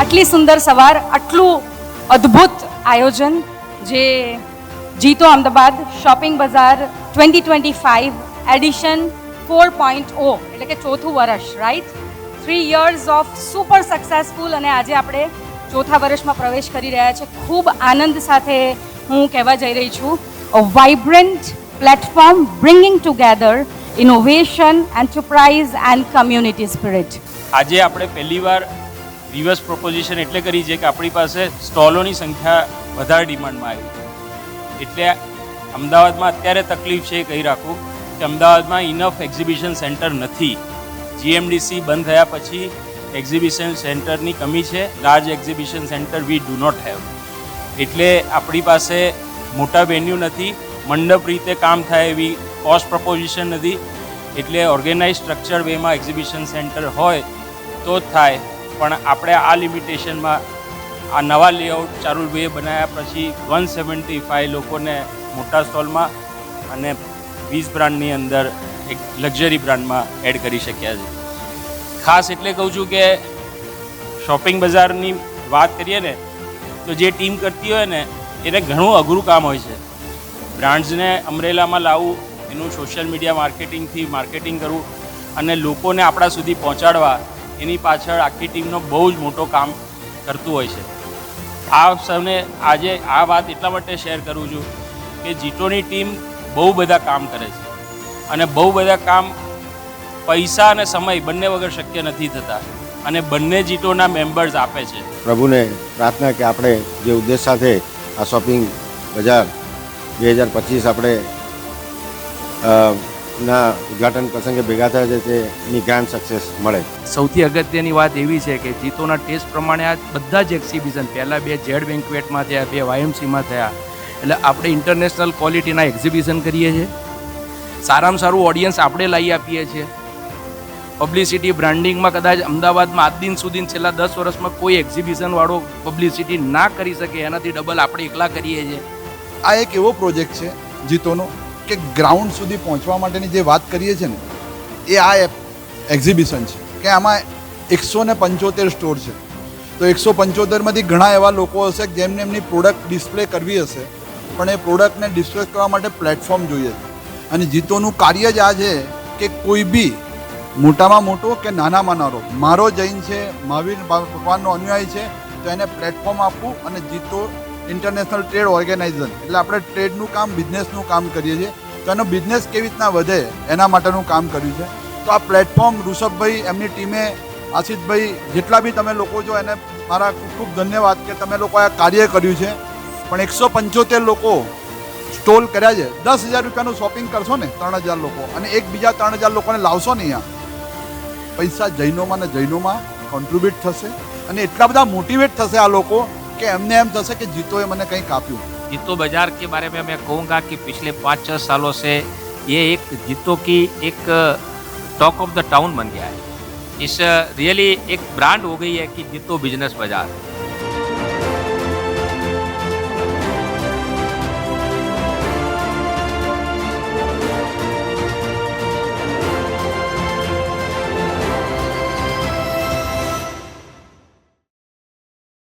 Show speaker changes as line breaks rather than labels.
આટલી સુંદર સવાર, આટલું અદ્ભુત આયોજન જે જીતો અમદાવાદ શોપિંગ બજાર 2025 એડિશન 4.0 એટલે કે ચોથું વર્ષ, right? 3 years of super successful, અને આજે આપણે ચોથા વર્ષમાં પ્રવેશ કરી રહ્યા છે. ખૂબ આનંદ સાથે હું કહેવા જઈ રહી છું, a vibrant platform bringing together innovation, enterprise and community spirit.
આજે આપણે પહેલીવાર રિવર્સ પ્રોપોઝિશન એટલે કરી છે કે આપણી પાસે સ્ટોલોની સંખ્યા વધારે ડિમાન્ડમાં આવી, એટલે અમદાવાદમાં અત્યારે તકલીફ છે એ કહી રાખું કે અમદાવાદમાં ઇનફ એક્ઝિબિશન સેન્ટર નથી. જીએમડીસી બંધ થયા પછી એક્ઝિબિશન સેન્ટરની કમી છે. Large exhibition centre we do not have, એટલે આપણી પાસે મોટા વેન્યુ નથી, મંડપ રીતે કામ થાય એવી કોસ્ટ પ્રપોઝિશન નથી, એટલે ઓર્ગેનાઇઝ સ્ટ્રક્ચર વેમાં એક્ઝિબિશન સેન્ટર હોય તો જ થાય. પણ આપણે આ લિમિટેશનમાં આ નવા લેઆઉટ ચારુલભાઈએ બનાવ્યા પછી 175 લોકોને મોટા સ્ટોલમાં અને 20 બ્રાન્ડની અંદર એક લક્ઝરી બ્રાન્ડમાં એડ કરી શક્યા છે. ખાસ એટલે કહું છું કે શોપિંગ બજારની વાત કરીએ ને તો જે ટીમ કરતી હોય ને એને ઘણું અઘરું કામ હોય છે. બ્રાન્ડ્સને અમરેલામાં લાવવું, એનું સોશિયલ મીડિયા માર્કેટિંગથી માર્કેટિંગ કરવું અને લોકોને આપણા સુધી પહોંચાડવા, એની પાછળ આખી ટીમનો બહુ જ મોટો કામ કરતું હોય છે. આ સૌને આજે આ વાત એટલા માટે શેર કરું છું કે જીતોની ટીમ બહુ બધા કામ કરે છે અને બહુ બધા કામ પૈસા અને સમય બંને વગર શક્ય નથી થતા, અને બંને જીતોના મેમ્બર્સ આપે છે.
પ્રભુને પ્રાર્થના કે આપણે જે ઉદ્દેશ સાથે આ શોપિંગ બજાર 2025 આપણે ના ઉદ્ઘાટન પ્રસંગે ભેગા થયા છે તેની ગ્રાન્ડ સક્સેસ મળે.
સૌથી અગત્યની વાત એવી છે કે જીતોના ટેસ્ટ પ્રમાણે આ બધા જ એક્ઝિબિશન, પહેલાં 2 ઝેડ બેન્ક્વેટમાં થયા, 2 વાયએમસીમાં થયા, એટલે આપણે ઇન્ટરનેશનલ ક્વોલિટીના એક્ઝિબિશન કરીએ છીએ. સારામાં સારું ઓડિયન્સ આપણે લાવી આપીએ છીએ. પબ્લિસિટી બ્રાન્ડિંગમાં કદાચ અમદાવાદમાં આજ દિન સુધી છેલ્લા 10 વર્ષમાં કોઈ એક્ઝિબિશનવાળો પબ્લિસિટી ના કરી શકે, એનાથી ડબલ આપણે એકલા કરીએ છીએ.
આ એક એવો પ્રોજેક્ટ છે જીતોનો કે ગ્રાઉન્ડ સુધી પહોંચવા માટેની જે વાત કરીએ છીએ ને એ આ એક્ઝિબિશન છે કે આમાં 175 સ્ટોર છે. તો 175માંથી ઘણા એવા લોકો હશે કે જેમને એમની પ્રોડક્ટ ડિસ્પ્લે કરવી હશે, પણ એ પ્રોડક્ટને ડિસ્પ્લે કરવા માટે પ્લેટફોર્મ જોઈએ છે. અને જીતોનું કાર્ય જ આ છે કે કોઈ બી મોટામાં મોટો કે નાનામાં નાનો, મારો જૈન છે, મહાવીર ભગવાનનો અનુયાયી છે, તો એને પ્લેટફોર્મ આપવું. અને જીતો ઇન્ટરનેશનલ ટ્રેડ ઓર્ગેનાઇઝેશન એટલે આપણે ટ્રેડનું કામ, બિઝનેસનું કામ કરીએ છીએ, તો એનો બિઝનેસ કેવી રીતના વધે એના માટેનું કામ કર્યું છે. તો આ પ્લેટફોર્મ ઋષભભાઈ, એમની ટીમે, આશિષભાઈ, જેટલા બી તમે લોકો છો એને મારા ખૂબ ખૂબ ધન્યવાદ કે તમે લોકો આ કાર્ય કર્યું છે. પણ 175 લોકો સ્ટોલ કર્યા છે. 10,000 રૂપિયાનું શોપિંગ કરશો ને 3,000 લોકો, અને એક બીજા 3,000 લોકોને લાવશો ને અહીંયા, પૈસા જૈનોમાં ને જૈનોમાં કોન્ટ્રીબ્યુટ થશે અને એટલા બધા મોટિવેટ થશે આ લોકો कि एमने एम जैसे कि जीतोए मैंने कहीं काप्यू.
जीतो बाजार के बारे में मैं कहूँगा कि पिछले 5-6 सालों से ये एक जीतो की एक टॉक ऑफ द टाउन बन गया है. इस रियली एक ब्रांड हो गई है कि जीतो बिजनेस बाजार.